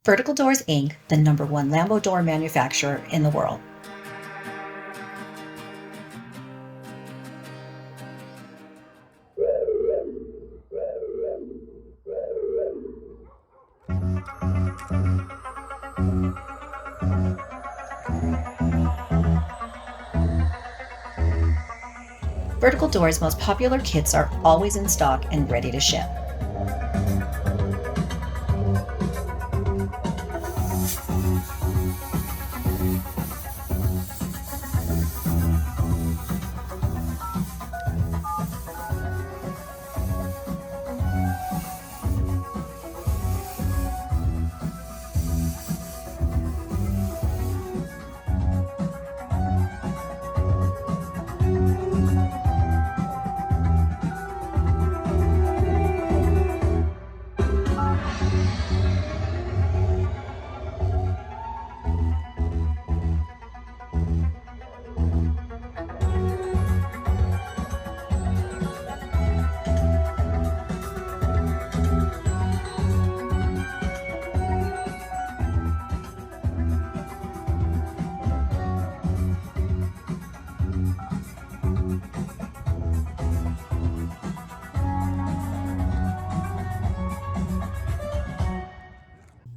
Vertical Doors, Inc., the #1 Lambo door manufacturer in the world. Vertical Doors' most popular kits are always in stock and ready to ship.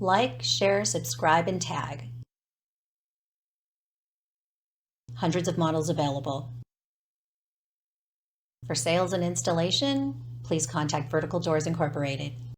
Like, share, subscribe, and tag. Hundreds of models available. For sales and installation, please contact Vertical Doors Incorporated.